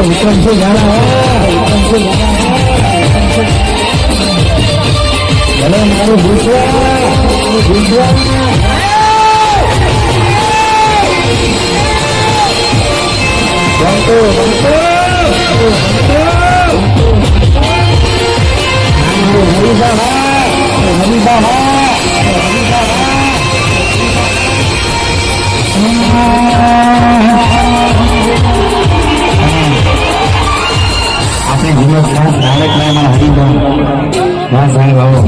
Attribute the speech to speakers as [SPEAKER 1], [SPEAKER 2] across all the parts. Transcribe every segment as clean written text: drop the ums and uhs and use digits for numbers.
[SPEAKER 1] विक्रम से जाना है, भले मारो दूसरा આપણે જીવન ખાસ ડાયરેક્ટ લાઈનમાં હરિભાવ હા સાહેબ આવો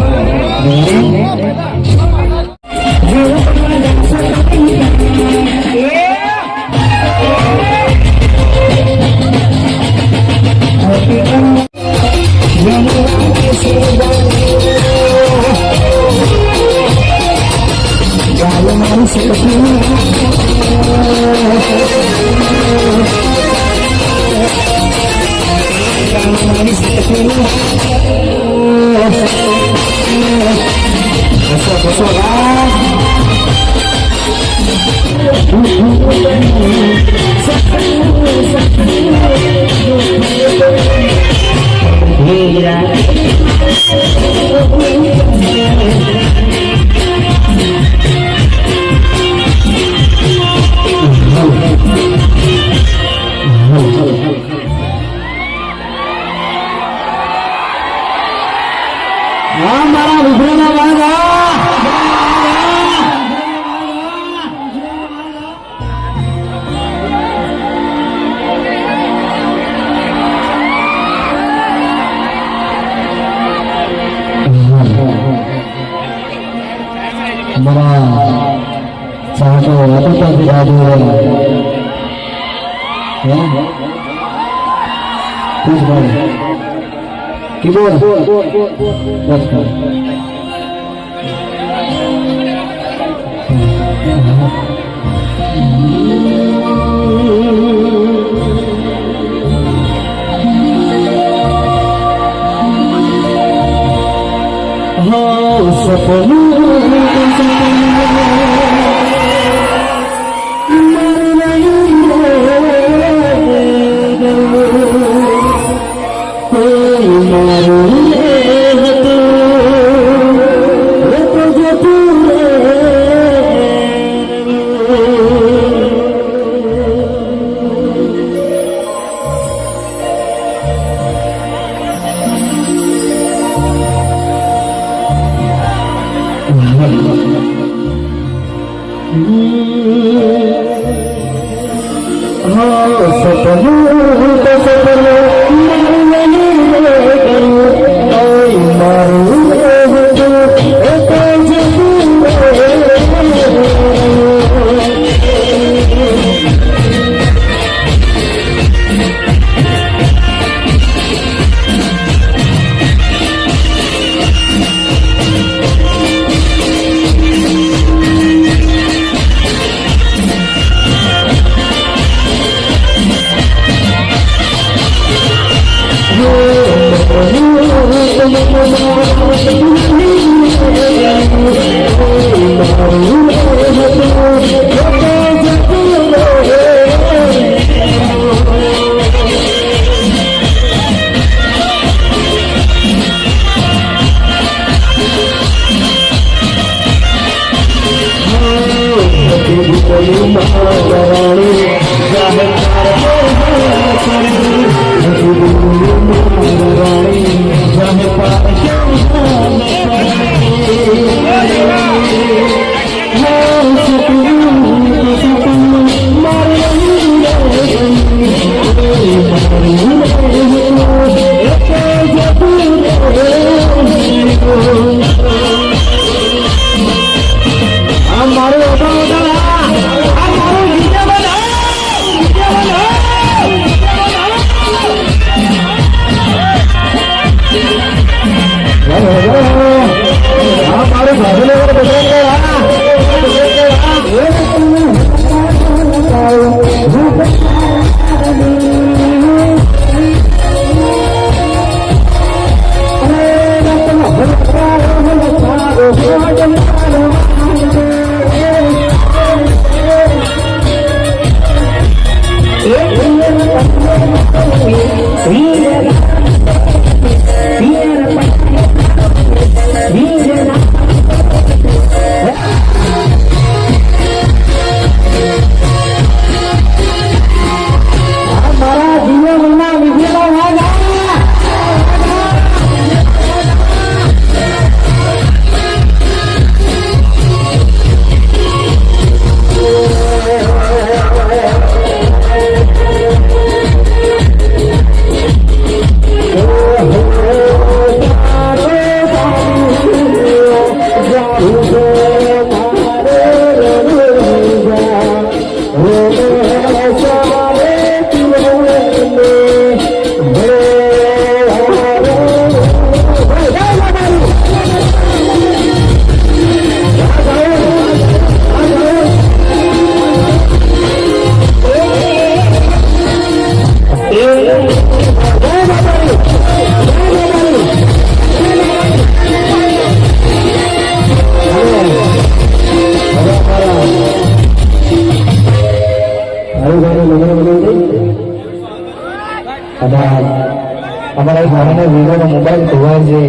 [SPEAKER 1] અમારા ઘરના વિવો મોબાઈલ ખોવાય છે.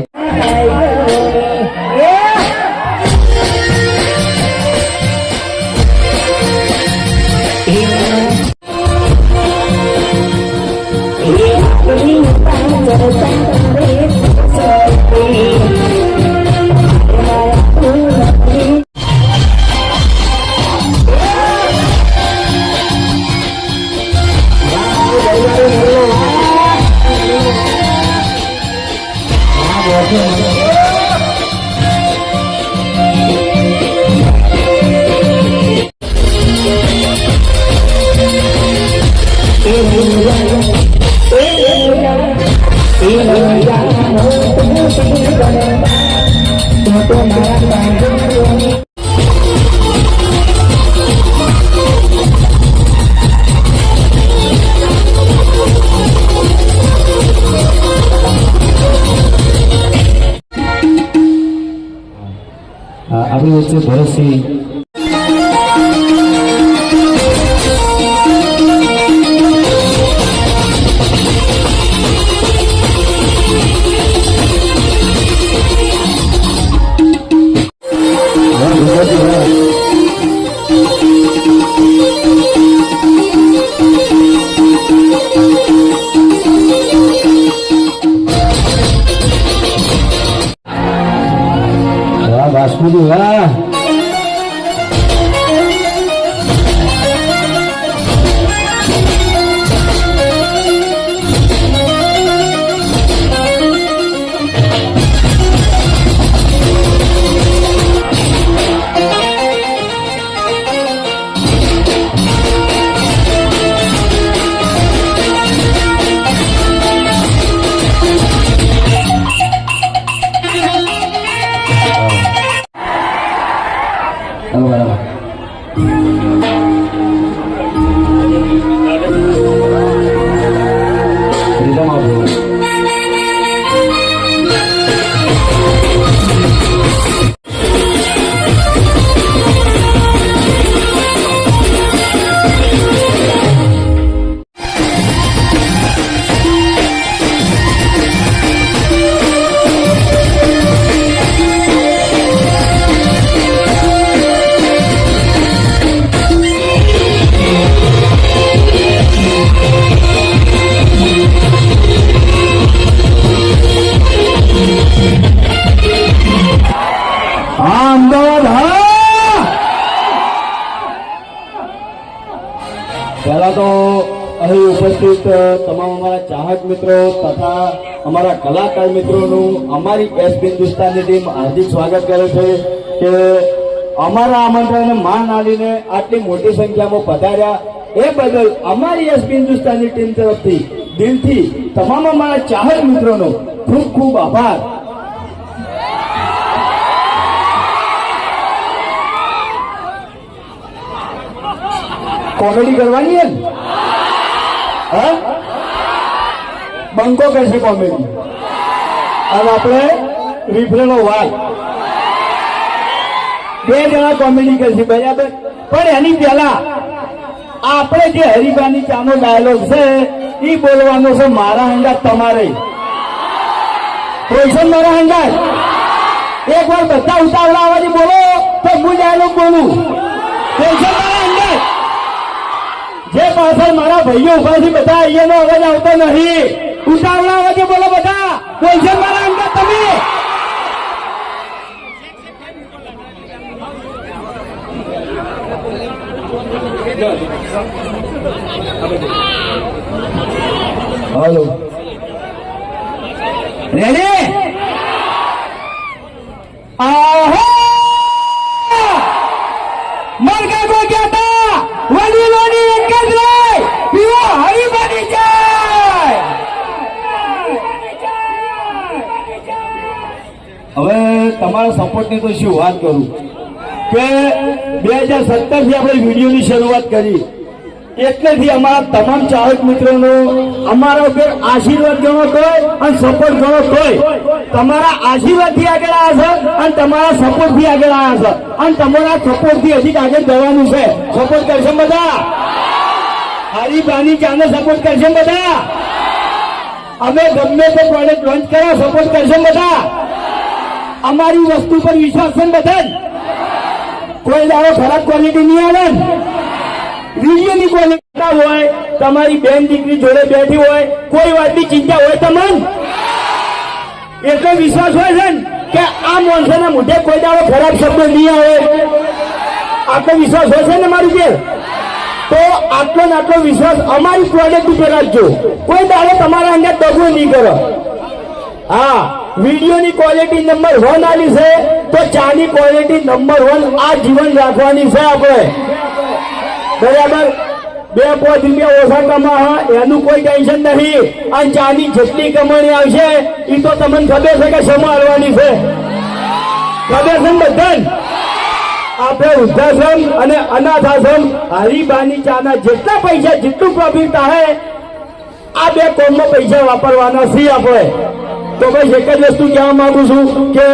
[SPEAKER 1] આપણી વચ્ચે ભરતસિંહ બાસમતી વાહ પહેલા તો અહીં ઉપસ્થિત તમામ અમારા ચાહક મિત્રો તથા અમારા કલાકાર મિત્રોનું અમારી એસ હિન્દુસ્તાનની ટીમ હાર્દિક સ્વાગત કરે છે કે અમારા આમંત્રણને માન આલીને આટલી મોટી સંખ્યામાં પધાર્યા એ બદલ અમારી એસ હિન્દુસ્તાનની ટીમ તરફથી દિલથી તમામ અમારા ચાહક મિત્રોનો ખૂબ ખૂબ આભાર. કોમેડી કરવાની है हाँ બંકો કરશે કોમેડી અને આપણે રીફરેનો વાત બે જણા કોમેડી કરશે બરાબર પણ એની પહેલા આપણે જે હરિભાની ચાનો ડાયલોગ છે એ બોલવાનો છે મારા હંગાત તમારે કોઈ મારા હંગાત એક વાર બધા ઉતાવળા આવવાથી બોલો તો હું ડાયલોગ બોલું કોઈ મારા હંગાત જે પાછળ મારા ભાઈઓ ઉભા છે બધા અહીંયાનો અવાજ આવતો નહીં ઉતાવળા અવાજે બોલો બધા કોઈ છે મારા અંદર તમે હાલો રેડી આહો મરકા કો કહેતા વડીલોની એક જ રે પીવો હરિભાની જાય. હવે તમારા સપોર્ટની તો શું વાત કરું કે 2017 થી આપણે વિડીયોની શરૂઆત કરી એટલેથી અમારા તમામ ચાહક મિત્રોનો અમારા ઉપર આશીર્વાદ ગણો તોય અને સપોર્ટ ગણો તોય તમારા આશીર્વાદથી આગળ આવ્યા છે અને તમારા સપોર્ટથી આગળ આવ્યા છે અને તમારા સપોર્ટથી હજી આગળ જવાનું છે. સપોર્ટ કરશે બધા હરિભાની ચાને સપોર્ટ કરશે બધા અમે ગમે તે પ્રોડક્ટ લોન્ચ કર્યા સપોર્ટ કરશે બધા અમારી વસ્તુ પર વિશ્વાસ છે બધા કોઈ દાડો ખરાબ ક્વોલિટી નહીં આવે વિડીયોની ક્વોલિટી હોય તમારી બેન દીકરી જોડે બેઠી હોય કોઈ વાતની ચિંતા હોય તમને એટલો વિશ્વાસ હોય છે કે આ માણસોના મોઢે કોઈ દાડો ખરાબ શબ્દ નહીં આવે આટલો વિશ્વાસ હોય છે ને મારી જે તો આટલો ને આટલો વિશ્વાસ અમારી પ્રોડક્ટ ઉપર રાખજો કોઈ દાડો તમારા અંદર દગો નહીં કરો. હા વિડીયોની ક્વોલિટી નંબર 1 આલી છે તો ચાની ક્વોલિટી નંબર 1 આ જીવન રાખવાની છે આપણે બરાબર. 2-5 રૂપિયા ઓછા કમા એનું કોઈ ટેન્શન નહીં અને ચાની જેટલી કમાણી આવશે એ તો તમને ખબર છે કે સંભાળવાની છે ખબર છે બધા આપણે વૃદ્ધાશ્રમ અને અનાથ આશ્રમ હરિભાની ચાના જેટલા પૈસા જેટલું પ્રોફિટ થાય આ બે કોમમાં પૈસા વાપરવાના છે આપણે. તો ભાઈ એક જ વસ્તુ કહેવા માંગુ છું કે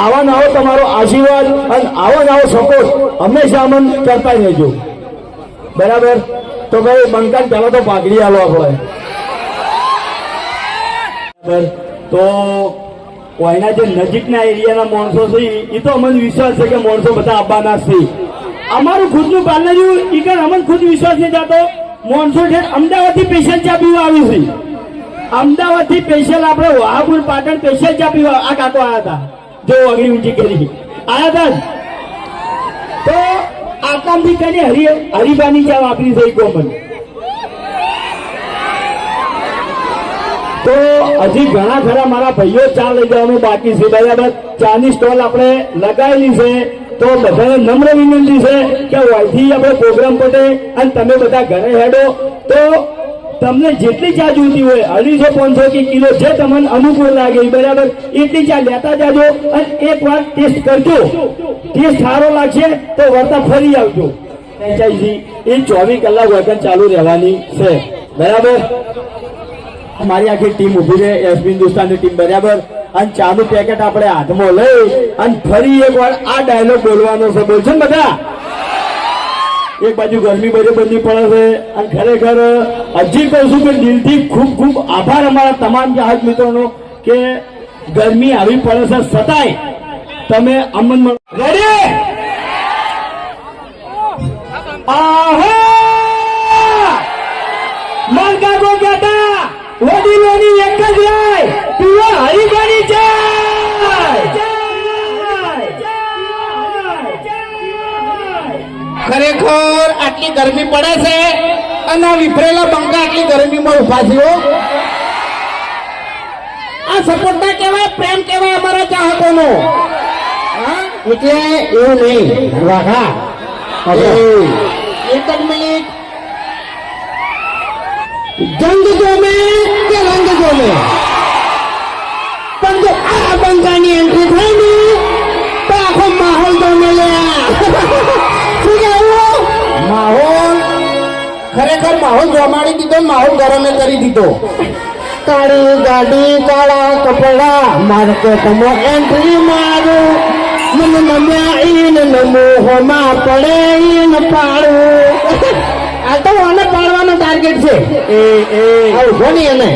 [SPEAKER 1] આવા નવો તમારો આશીર્વાદ અને આવો નવો સપોર્ટ હંમેશા અમન કરતા રહેજો બરાબર. તો ભાઈ બંકાન પહેલા તો પાઘડી આલો આપણે બરાબર. તો કોઈના જે નજીકના એરિયાના માણસો છે એ તો અમને વિશ્વાસ છે કે માણસો બધા આવવાના છે. અમારું ખુદનું પાર્લર એ કારણ અમને ખુદ વિશ્વાસ નહીં જતો માણસો છે અમદાવાદથી સ્પેશિયલ ચા પીવા આવ્યું છે અમદાવાદથી સ્પેશિયલ આપણે વહાપુર પાટણ સ્પેશિયલ ચા પીવા આ કાકો આવ્યા હતા જો આગળ ઊંચી કરી આયા તા ને? તો આકામથી કને હરીબાની ચા વાપરી છે કોમન. તો હજી ઘણા ખરા મારા ભાઈઓ ચા લઈ જવાનું બાકી છે. બરાબર, ચાની સ્ટોલ આપણે લગાવેલી છે. તો બધાને નમ્ર વિનંતી છે કે અહીંથી આપણે પ્રોગ્રામ પતે અને તમે બધા ઘરે હેડો. તો તમને જેટલી ચા જોઈતી હોય 250-500 કિલો જે તમને અનુકૂળ લાગે બરાબર એટલી ચા લેતા જાજો અને એક વાર ટેસ્ટ કરજો. ટેસ્ટ સારો લાગશે તો વર્તા ફરી આવજો. ફ્રેન્ચાઇઝી એ 24 કલાક વગર ચાલુ રહેવાની છે. બરાબર, મારી આખી ટીમ ઉભી રહે, એસબી હિન્દુસ્તાનની ટીમ. બરાબર, અને ચાનું પેકેટ આપણે હાથમાં લઈ અને ફરી એક વાર આ ડાયલોગ બોલવાનો છે. બોલશો ને બધા? એક બાજુ ગરમી બધી પડે છે અને ખરેખર હજી કહું છું કે દિલથી ખૂબ ખૂબ આભાર અમારા તમામ ચાહક મિત્રોનો કે ગરમી આવી પડે છે છતાંય તમે અમન રેડી આહા મલકાગો કહેતા વડીલોની એક જ રાય પીવા હરીફાની
[SPEAKER 2] ખરેખર આટલી ગરમી પડે છે અને આ વિફરેલા બંકા આટલી ગરમીમાં ઉભા થયો. આ સપોર્ટ ના કહેવાય, પ્રેમ કહેવાય અમારા ચાહકોનો. એટલે એવું નહીં વાઘા, એક જ મિનિટ. જંગ ગમે કે રંગ ગમે, પણ જો આ બંકાની એન્ટ્રી થાય ને તો આખો માહોલ ગમે લ્યા. માહોલ ખરેખર માહોલ જમાડી દીધો, માહોલ ગરમે કરી દીધો. કાળી ગાડી કાળા કપડા માર્કેટમાં એન્ટ્રી મારું, મને નમ્યા ઈન મોહમાં પડે ઈન પાડું. આ તો આને પાડવાનો ટાર્ગેટ છે. ઉભો નહીં એને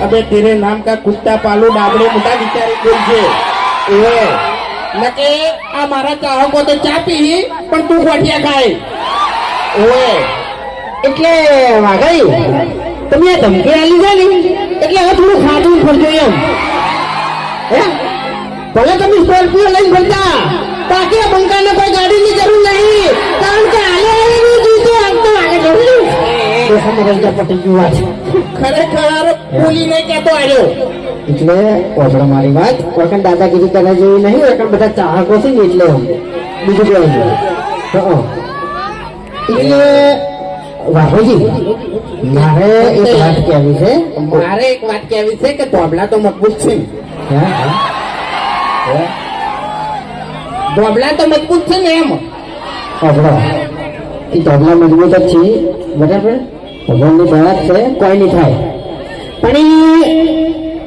[SPEAKER 2] અબે તેરે નામ કા કુત્તા પાલુ ડાબડે મોટા વિચારી બોલ છે. નકે આ મારા ચાહકો તો ચા પી પણ તું ગોઠિયા ખાય. એટલે વાઘાઈ તમે આ ધમકી આલી છે ને એટલે હવે થોડું ખાતું ફરજો એમ. ભલે તમે સ્કોર્પિયો લઈને ફરતા, બાકી બંકાને કોઈ ગાડીની જરૂર નહીં, કારણ કે આલે જીતો આપતો આગળ પટી ગયું વાત. ખરેખર બોલીને કહેતો આવ્યો એટલે ઓછળો મારી વાત કોઈ દાદાગીરી કરવા જેવી નહીં. કોઈ બધા ચાહકો છે ને એટલે બીજું કેવું એટલે વાઘોજી મારે એક વાત કહેવી છે કે ધોબલા તો મજબૂત છે. ધોબલા તો મજબૂત છે ને એમ. એ ધોબલા મજબૂત જ છે બરાબર, ભગવાનની દયા છે, કોઈ નહીં થાય. પણ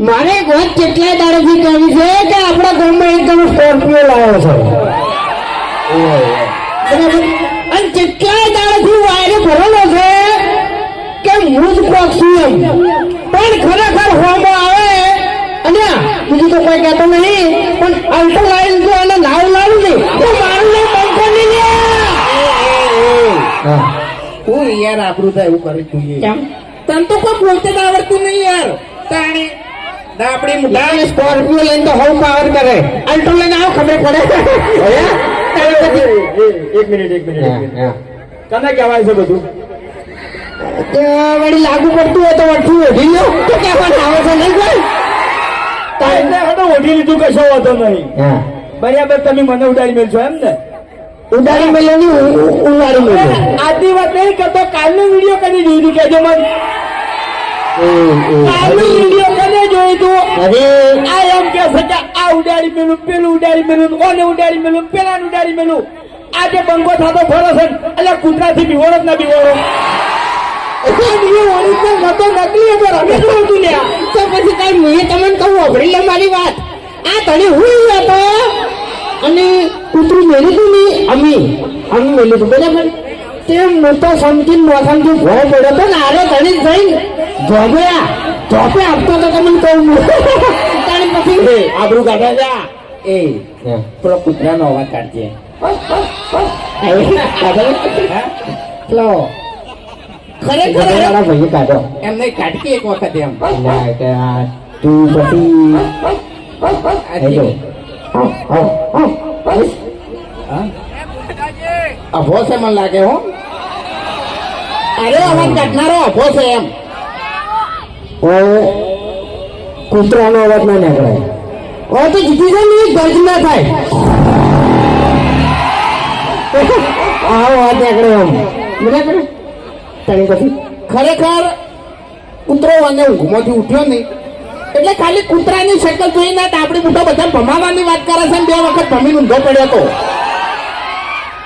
[SPEAKER 2] મારે એક વાત કેટલાય દાડાથી કહેવી છે કે આપણા ગામમાં એકદમ સ્કોર્પિયો લાવ્યો છે બરાબર, અને કેટલાય દાડાથી વાયરો ભરેલો છે કે હું જ પક્ષી એમ. પણ ખરેખર હોમાં આવે અને બીજું તો કોઈ કહેતો નહીં, પણ અલ્ટો લાઈન જો અને નાવ લાવું નહીં તો મારું નામ પંખો નહીં લે. હું યાર આપણું તો એવું કરી જોઈએ. કેમ તને તો કોઈ બોલતે જ આવડતું નહીં યાર. તાણી આપણી મુઠા સ્કોર્પિયો લઈને તો હવ પાવર કરે, અલ્ટો લઈને આવો ખબર પડે.
[SPEAKER 1] એક મિનિટ કને કહેવાય છે બધું?
[SPEAKER 2] વળી લાગુ પડતું હોય તો વઠું ઓઢી લો તો કહેવાનું આવે છે નહીં કોઈ.
[SPEAKER 1] ઓઢી લીધું કશો વાંધો નહીં. બરાબર, તમે મને ઉડાડી મેળશો એમ ને?
[SPEAKER 2] ઉડાડી મેળ્યો નહીં, ઉડાડી મેળ્યો.
[SPEAKER 1] આજની વાત નહીં કરતો, કાલનો વિડીયો કદી જોયું કેજો મને. કાલનો વિડીયો કને જોયું તું?
[SPEAKER 2] અરે
[SPEAKER 1] આ એમ કે છે કે આ ઉડાડી મેલું, પેલું ઉડાડી મેલું, ઓને ઉડાડી મેલું, પેલા ઉડાડી મેલું. આ જે બંગો થતો ફરો છે એટલે કૂતરાથી બીવોડો જ ના બીવોડો. નકલી હતો રમેશ હતું ને.
[SPEAKER 2] તો પછી કઈ મેં તમને કહું અભડી લે મારી વાત. આ તને હું હતો અને કૂતરું મેળ્યું હતું ને અમે મેળ્યું હતું બરાબર. તે મોટો સમજી મોસમથી ભય પડ્યો હતો ને આરે ધણી જઈને જોપે આપતો તો તમને કહું. તાણી પછી
[SPEAKER 1] આબરૂ કાઢા જા. પેલો કૂતરાનો અવાજ કાઢજે.
[SPEAKER 2] ખરેખર ભાઈ કાઢો
[SPEAKER 1] એમ નહીં કાઢી એક વખત એમ.
[SPEAKER 2] તું પછી અભો છે મને લાગે હો. અરે અવાજ કાઢનારો અભો છે એમ.
[SPEAKER 1] કૂતરાનો અવાજ ના નીકળે. તો જીતી જાય ને દર્દ ના થાય. આવો અવાજ નીકળે એમ બરાબર. તારી પછી
[SPEAKER 2] ખરેખર કૂતરો અને ઊંઘમાંથી ઉઠ્યો નહીં એટલે ખાલી કૂતરાની શકલ જોઈને આપણી મોટા બધા ભમાવાની વાત કરે છે ને 2 વખત ભમીને ઊંધો પડ્યો હતો.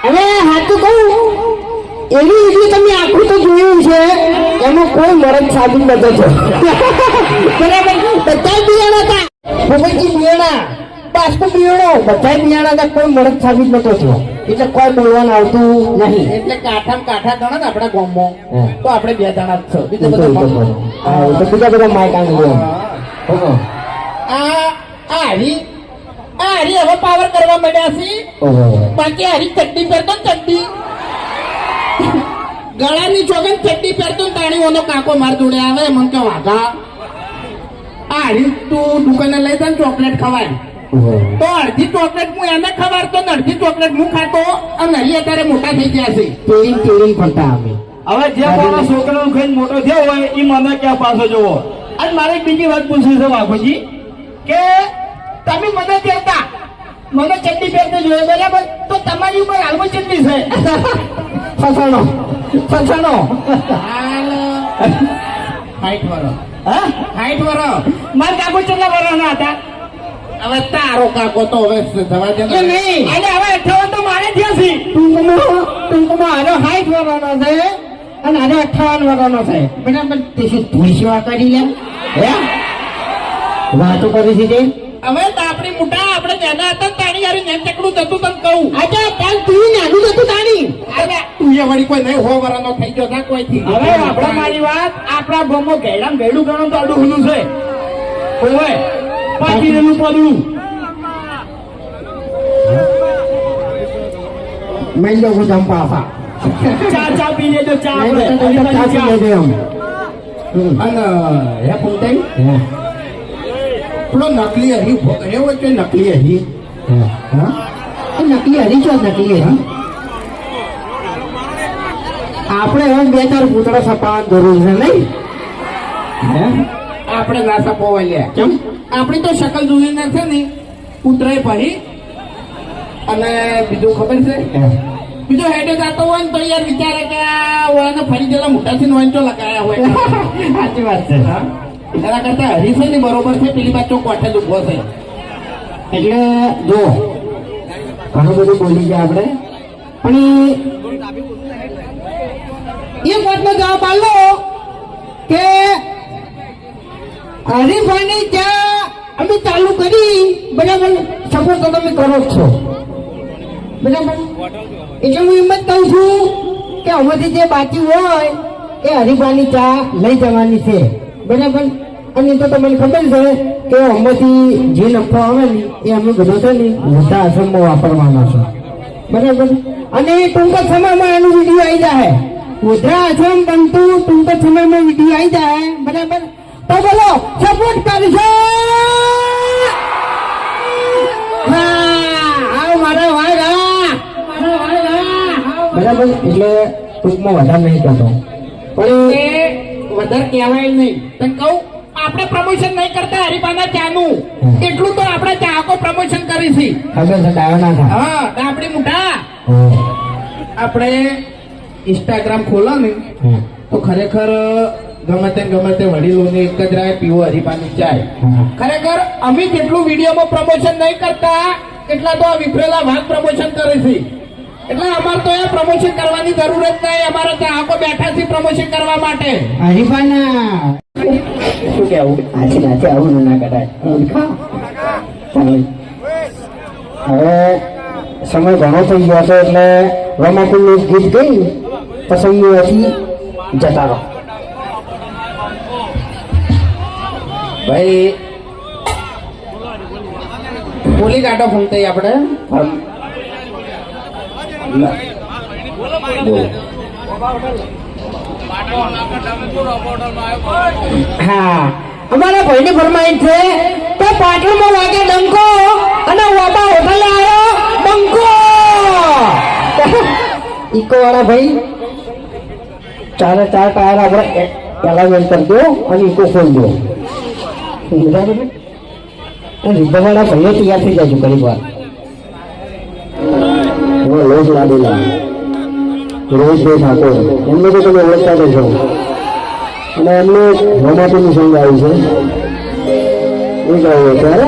[SPEAKER 1] હવે હાથું કહું એવી એવી તમે આખું તો જોયું છે એમાં કોઈ મરદ સાબિત નતો થયો. બરાબર બધા બિયાણા હતા. ભૂપતજી બિયાણા, બાસ્કુ બિયાણો બધા બિયાણા હતા. કોઈ મરદ સાબિત નતો થયો એટલે કોઈ બોલવાનું આવતું નહીં.
[SPEAKER 2] એટલે કાંઠા ગણા ને આપણા ગામમાં તો આપણે 2 જણા જ છો. બીજા
[SPEAKER 1] તો
[SPEAKER 2] બધા
[SPEAKER 1] બીજા બધા માઇક આંગળી
[SPEAKER 2] આ હરી હવે પાવર કરવા માંડ્યા છે. બાકી હરી ચડ્ડી પહેરતો ને ચડ્ડી ગળાની ચોગન ચડ્ડી પહેરતો ને તાણીઓનો કાકો માર જોડે આવે મને કે વાઘા આ હરી તું દુકાને લઈ જાય ચોકલેટ ખવાય તો અડધી ચોકલેટ હું એને ખવાડતો ને અડધી ચોકલેટ હું ખાતો અને હરી અત્યારે મોટા થઈ ગયા છે.
[SPEAKER 1] તેડી ફરતા અમે.
[SPEAKER 3] હવે જે મારો છોકરો ખાઈને મોટો થયો હોય એ મને ક્યાં પાછો જોવો. અને મારે એક બીજી વાત પૂછવી છે બાપુજી કે તમે મને કહેતા મને ચડ્ડી પહેરતે જોઈએ બરાબર તો તમારી ઉપર હાલમાં ચડ્ડી છે.
[SPEAKER 1] ફસાણો
[SPEAKER 2] હાઈટ વાળો
[SPEAKER 3] હા
[SPEAKER 2] હાઈટ વાળો
[SPEAKER 3] મારા કાકો કેટલા વર્ષના હતા?
[SPEAKER 2] હવે તારો કાકો તો હવે જવા દે
[SPEAKER 3] એ નહીં અને હવે 58 તો મારે થયા છે.
[SPEAKER 1] ટૂંકમાં આનો 60 વર્ષનો છે અને આનો 58 વર્ષનો છે. બરાબર તે શું ધૂળ સેવા કરી લે હે વાતો કરી છે તે.
[SPEAKER 2] હવે તો આપણી મોટા આપણે નાના હતા તાણી યાર ને ચકડું થતું તને કહું.
[SPEAKER 1] આજે કાલ તું નાનું હતું તાણી.
[SPEAKER 2] અરે તું એ વળી કોઈ નહીં 100 વર્ષનો થઈ ગયો ના કોઈ થી.
[SPEAKER 3] હવે આપણા મારી વાત આપણા ગામમાં ગેડામ ગેડું ગણો તો આડું હુનું છે ઓય પાછી એનું પડું
[SPEAKER 1] મેં લોકો જંપાફા
[SPEAKER 3] ચા પી લેજો ચા
[SPEAKER 1] નહીં
[SPEAKER 3] આપણે
[SPEAKER 1] તો ચાસી લઈ દે એમ.
[SPEAKER 2] અને હે પૂંતાઈ પેલો નકલી હરી એવો કે નકલી હરી
[SPEAKER 1] હા નકલી હરી છો નકલી હરી. આપણે હવે 2-4 પૂતળા સપાવવાની જરૂર છે નહીં.
[SPEAKER 2] આપણે ના સપોવા લ્યા કેમ આપણી તો શકલ જોઈ ના છે ને ઉતરાય ભાઈ અને બીજું ખબર છે બીજો હેડે જાતો હોય ને તો યાર વિચારે કે આ ઓળાને ફરી ગયેલા મોટાથી વંચો લગાયા હોય.
[SPEAKER 1] સાચી વાત છે.
[SPEAKER 2] હા એના કરતા હરી છે ને બરોબર છે પેલી બાજુ કોઠે જ ઉભો છે.
[SPEAKER 1] એટલે જો ઘણું બધું બોલી ગયા આપણે પણ એક વાતનો જવાબ આલો કે હરીફાઈની ત્યાં અમે ચાલુ કરી બરાબર સપોર્ટ તો તમે કરો જ છો બરાબર. એટલે હું એમ જ કહું છું કે અમારી જે બાકી હોય એ હરીફાઈની ચા લઈ જવાની છે બરાબર. અને તો તમને ખબર છે કે અમારી જે નફો આવે ને એ અમે બધો છે ને વૃદ્ધા આશ્રમમાં વાપરવાનો છે બરાબર. અને ટૂંક સમયમાં એનું વિડીયો આવી જાય. વૃદ્ધા આશ્રમ બનતું ટૂંક સમયમાં વિડીયો આવી જાય બરાબર. તો બોલો સપોર્ટ કરશો. મારા વાળા બરાબર. એટલે ટૂંકમાં વધારે નહીં કરતો પણ
[SPEAKER 2] એ વધારે કહેવાય નહીં તને કહું આપણે પ્રમોશન નહીં કરતા હરીફાના ચાનું એટલું તો આપણે ચાહકો પ્રમોશન કરી છે.
[SPEAKER 1] ખબર છે ડાયો ના થાય.
[SPEAKER 2] હા તો આપણી મોટા આપણે ઇન્સ્ટાગ્રામ ખોલો ને તો ખરેખર ગમે તે વડીલોને એક જ રાય પીવો હરીફાની ચાય. ખરેખર અમે જેટલું વિડીયોમાં પ્રમોશન નહીં કરતા એટલા તો આ વિફરેલા ભાગ પ્રમોશન કરે છે. એટલે અમારે તો એ પ્રમોશન કરવાની જરૂર જ નહીં. અમારે ચાહકો બેઠા છે પ્રમોશન કરવા માટે.
[SPEAKER 1] હરીફાના
[SPEAKER 2] શું કેવું
[SPEAKER 1] આજે આવું ના કરાય. હવે સમય ઘણો થઈ ગયો છે એટલે રમાકુલનું ગીત ગઈ પસંદગીથી જતા રહો.
[SPEAKER 2] ભાઈ બોલી કાઢો ફૂમતાઈ આપણે
[SPEAKER 1] હા
[SPEAKER 2] અમારા ભાઈની ફરમાઈશ છે તો પાટણમાં વાગે ડંકો અને વાબા હોટલે આવ્યો ડંકો ઈકો વાળા ભાઈ ચારે ચાર ટાયર આપણે પહેલા વેલ કરી દો અને ઈકો ખોલી દો બરાબર રીધાવાળા ભાઈઓ તૈયાર થઈ જાય ઘણી વાર લોસ લાદેલા રોહિતભાઈ ઠાકોર એમને તો તમે ઓળખતા જ છો અને એમને રોમાટીની સોંગ આવી છે એ ગાયું ત્યારે